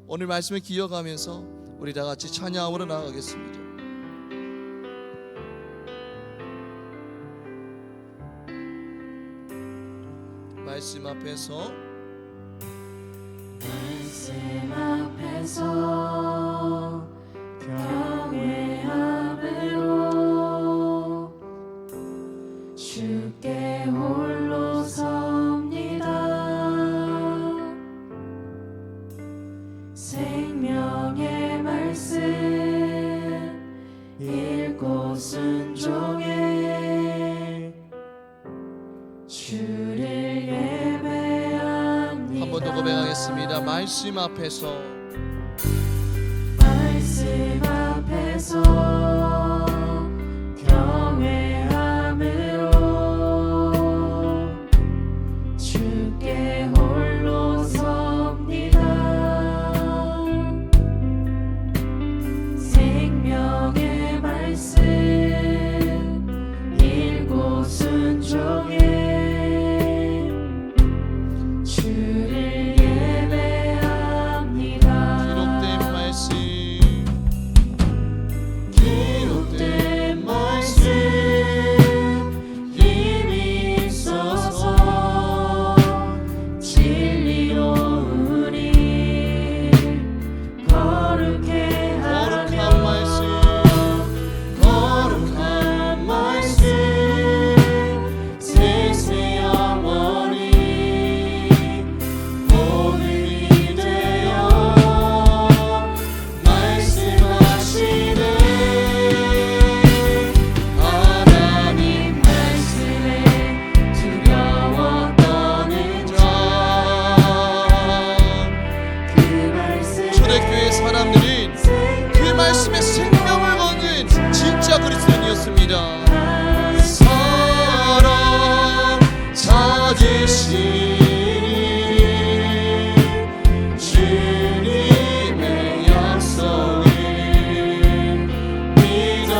오늘 말씀을 기억하면서 우리 다 같이 찬양하러 나아가겠습니다. 말씀 앞에서 경외함으로 주께 홀로 섭니다. 생명의 말씀 읽고 순종해 주를 예배합니다. 한 번 더 고백하겠습니다. 말씀 앞에서 경외함으로 주께 홀로 섭니다. 생명의 말씀 읽고 순종해 주를 예배합니다. 기록된 말씀 힘이 있어서 진리로 우리 거룩해 하며 거룩한 말씀 세세 영원히 오늘이 되어 말씀하시네. 하나님 말씀에 두려워 떠는 자 그 말씀 초대교회 사람들은 그 말씀에 생명을 거는 진짜 그리스도인이었습니다. 사랑 찾으시니 주님의 약속을 믿어.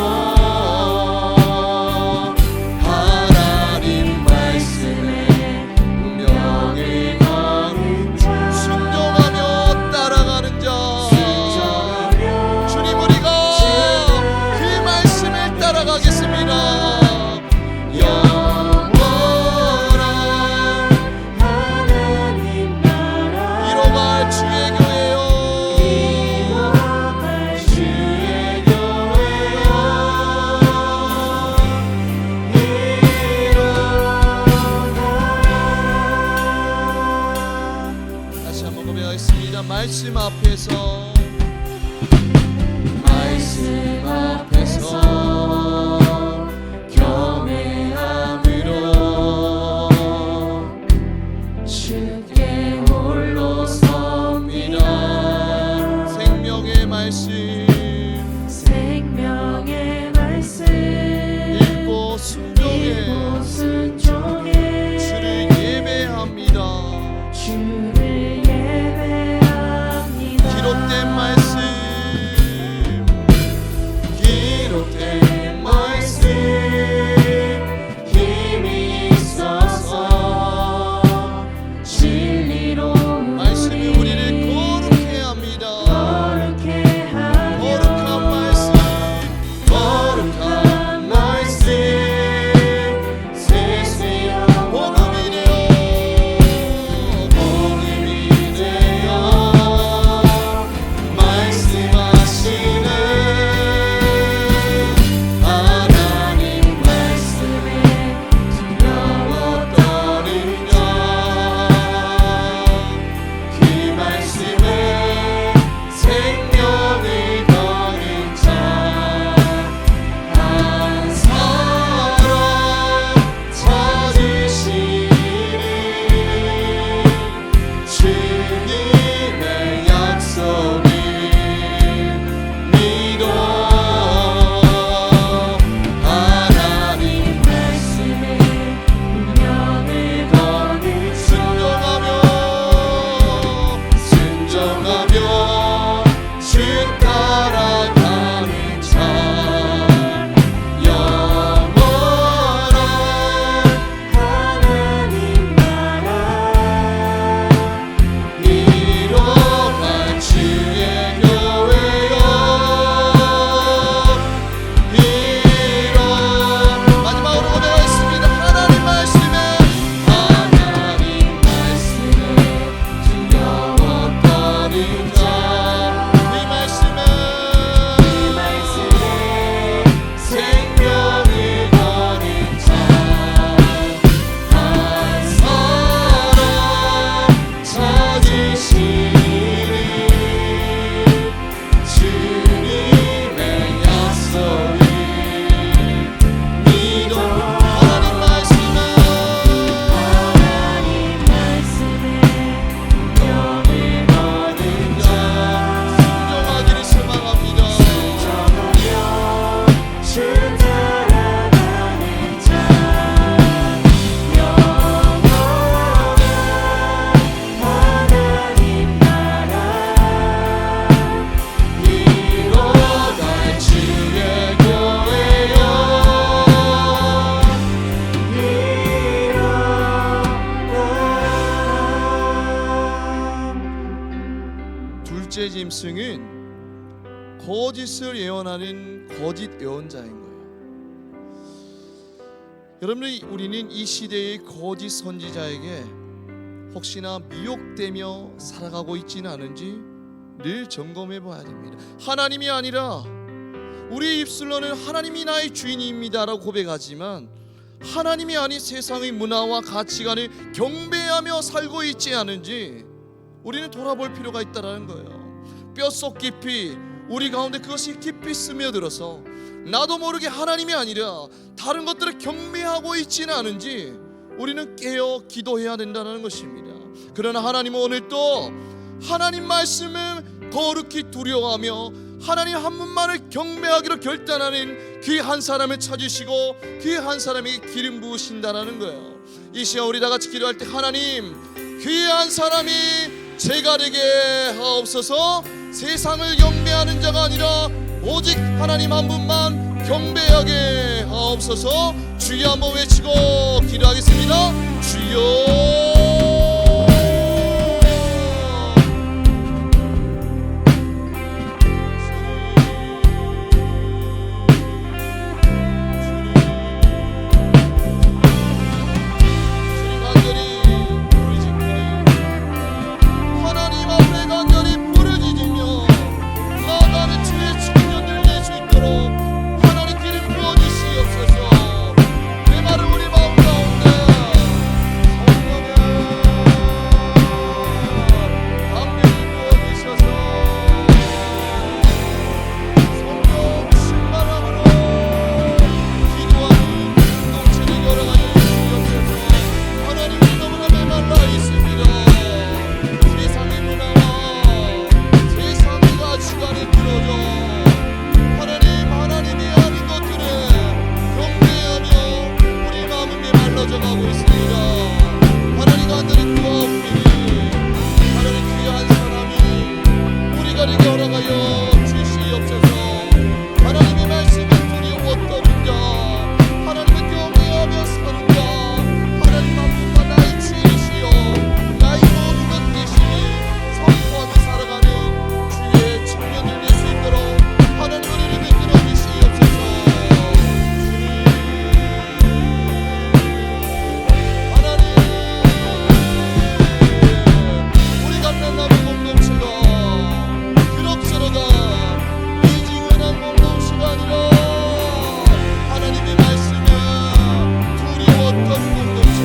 앞에서 말씀 앞에서 경외함으로 주께 홀로 섭니다. 생명의 말씀 생명의 말씀 읽고 읽고 순종해 순종해 주를 예배합니다. 주를 예배합니다. 기록된 말씀 기록된 말씀 힘이 있어서 진리로 말씀이 우리를 거룩해 합니다. 거룩해 하며 거룩한 말씀 거룩한 말씀 세수여 복음이 되어 복음이 되어 말씀하시는 하나님 말씀에 두려워 떠는 자 그 말씀에 생명을 거는 자 한 사람 찾으시는 주님의 약속을 믿어 하나님 말씀에 운명을 거는 순종하며 주 따라가는 자 영원한 하나님 나라 이뤄갈 주의 교회여 마지막으로 고백하겠습니다. 하나님 말씀에 두려워 떠는 자 이 말씀에 생명을 거는 자 한 사람 찾으시는 주님의 약속을 믿어 하나님 말씀에 하나님 말씀에 운명을 거는 자 순종하기를 소망합니다. 순종하며 주 따라가는 자 영원한 하나님 나라 이뤄갈 주의 교회여 둘째 짐승은 거짓을 예언하는 거짓 예언자인 거예요. 여러분, 우리는 이 시대의 거짓 선지자에게 혹시나 미혹되며 살아가고 있지는 않은지 늘 점검해 봐야 됩니다. 하나님이 아니라 우리 입술로는 하나님이 나의 주인입니다라고 고백하지만 하나님이 아닌 세상의 문화와 가치관을 경배하며 살고 있지 않은지 우리는 돌아볼 필요가 있다는 거예요. 뼛속 깊이 우리 가운데 그것이 깊이 스며들어서 나도 모르게 하나님이 아니라 다른 것들을 경배하고 있지는 않은지 우리는 깨어 기도해야 된다는 것입니다. 그러나 하나님은 오늘 또 하나님 말씀을 거룩히 두려워하며 하나님 한 분만을 경배하기로 결단하는 그 한 사람을 찾으시고 그 한 사람에게 기름 부으신다는 거예요. 이 시간 우리 다 같이 기도할 때 하나님 그 한 사람이 제가 되게 하옵소서. 세상을 경배하는 자가 아니라 오직 하나님 한 분만 경배하게 하옵소서. 주여 한번 외치고 기도하겠습니다. 주여. 하나님 기름 부어주시옵소서. 내 말을 우리 마음 가운데 성령의 허락하여 주시옵소서. 하나님의 말씀에 두려워 떠는가, 하나님을 경외하며 사는가, 하나님 한 분만 나의 주이시여 나의 모든 것 되시니 선포하며 살아가는 주의 청년들 될 수 있도록 하나님 우리를 이끌어 주시옵소서. 하나님, 우리 같은 남의 공동체가 그럭저럭한 미지근한 공동체가 아니라 하나님의 말씀에 두려웠던 공동체,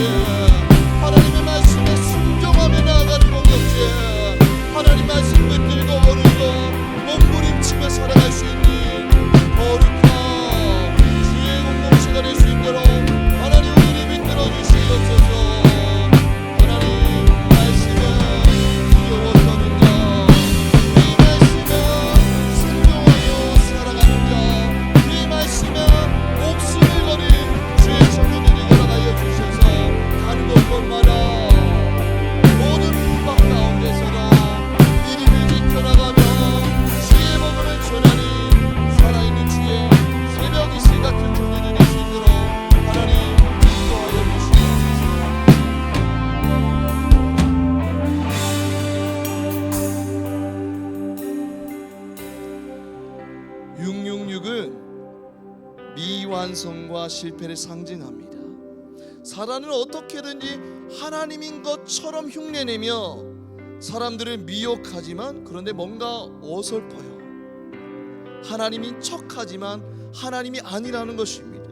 하나님의 말씀에 순종하며 나아가는 공동체, 하나님 말씀 붙들고 오늘도 몸부림치며 살아갈 수 있는 거룩한 주의 공동체가 될 수 있도록 하나님 우리를 믿들어 주시옵소서. 하나님 말씀에 두려워 떠는 자, 이 말씀에 순종하며 살아가는 자, 이 말씀에 목숨을 거는 주의 청년들이 허락하여 주셔서 가는 곳곳마다 모든 후방 가운데서도 이름을 지켜나가며 주의 복음을 전하는 살아있는 주의 새벽 이슬 같은 청년들이 될 수 있도록 하나님 인도하여 주시옵소서. 666은 미완성과 실패를 상징합니다. 사단은 어떻게든지 하나님인 것처럼 흉내내며 사람들을 미혹하지만 그런데 뭔가 어설퍼요. 하나님인 척하지만 하나님이 아니라는 것입니다.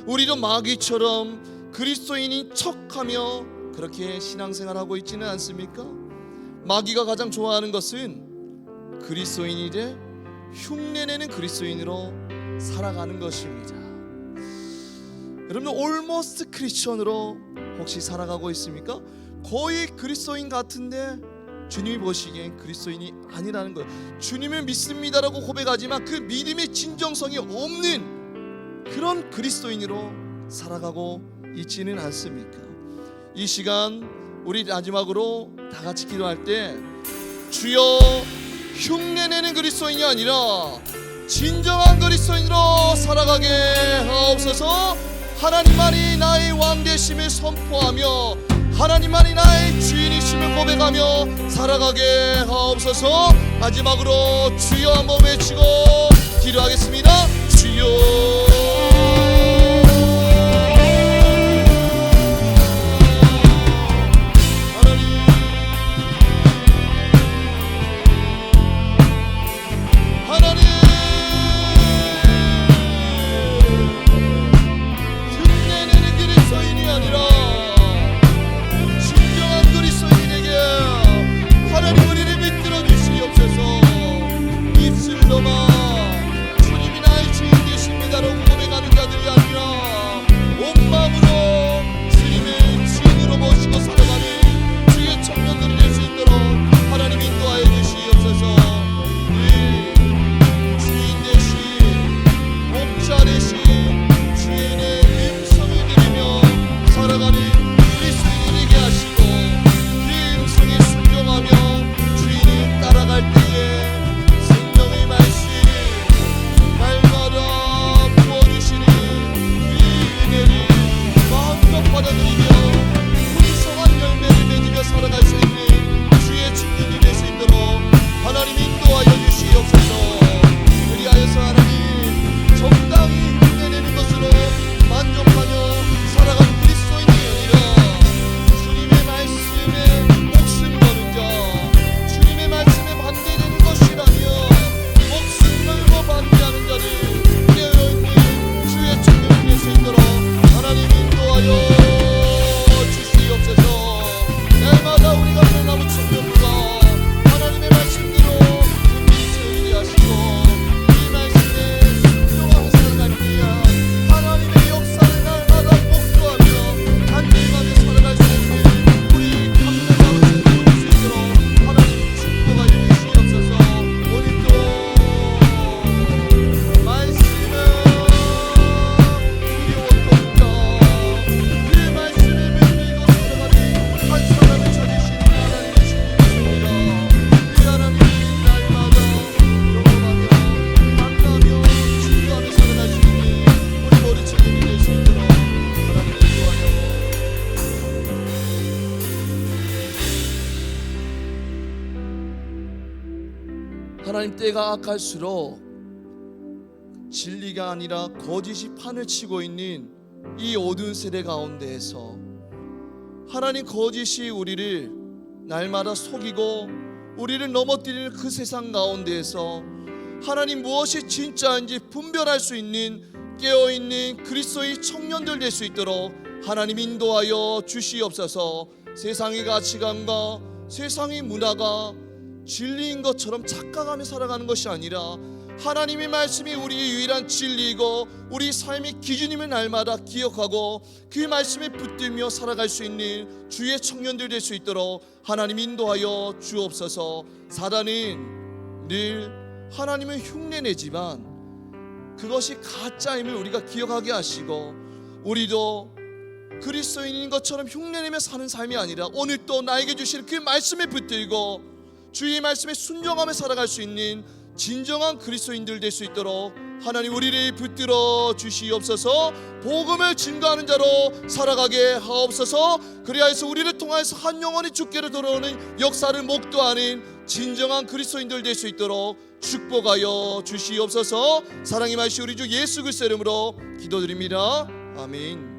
우리도 마귀처럼 그리스도인인 척하며 그렇게 신앙생활하고 있지는 않습니까? 마귀가 가장 좋아하는 것은 그리스도인이래 흉내내는 그리스도인으로 살아가는 것입니다. 여러분, 올모스트 크리스천으로 혹시 살아가고 있습니까? 거의 그리스도인 같은데 주님이 보시기엔 그리스도인이 아니라는 거예요. 주님을 믿습니다라고 고백하지만 그 믿음의 진정성이 없는 그런 그리스도인으로 살아가고 있지는 않습니까? 이 시간 우리 마지막으로 다 같이 기도할 때 주여 흉내내는 그리스도인이 아니라 진정한 그리스도인으로 살아가게 하옵소서. 하나님만이 나의 왕 되심을 선포하며 하나님만이 나의 주인이심을 고백하며 살아가게 하옵소서. 마지막으로 주여 한번 외치고 기도하겠습니다. 주여 주님이 나의 주인 되십니다라고 고백하며 때가 악할수록 진리가 아니라 거짓이 판을 치고 있는 이 어두운 세대 가운데에서 하나님 거짓이 우리를 날마다 속이고 우리를 넘어뜨리는 그 세상 가운데에서 하나님 무엇이 진짜인지 분별할 수 있는 깨어있는 그리스도의 청년들 될 수 있도록 하나님 인도하여 주시옵소서. 세상의 가치관과 세상의 문화가 진리인 것처럼 착각하며 살아가는 것이 아니라 하나님의 말씀이 우리의 유일한 진리이고 우리 삶의 기준임을 날마다 기억하고 그 말씀에 붙들며 살아갈 수 있는 주의 청년들 될 수 있도록 하나님 인도하여 주옵소서. 사단은 늘 하나님을 흉내내지만 그것이 가짜임을 우리가 기억하게 하시고 우리도 그리스도인인 것처럼 흉내내며 사는 삶이 아니라 오늘 또 나에게 주신 그 말씀에 붙들고 주의 말씀에 순종하며 살아갈 수 있는 진정한 그리스도인들 될 수 있도록 하나님 우리를 붙들어 주시옵소서. 복음을 증거하는 자로 살아가게 하옵소서. 그리하여서 우리를 통하여서 한 영혼이 주께로 돌아오는 역사를 목도하는 진정한 그리스도인들 될 수 있도록 축복하여 주시옵소서. 사랑의 말씀 우리 주 예수 그리스도 이름으로 기도드립니다. 아멘.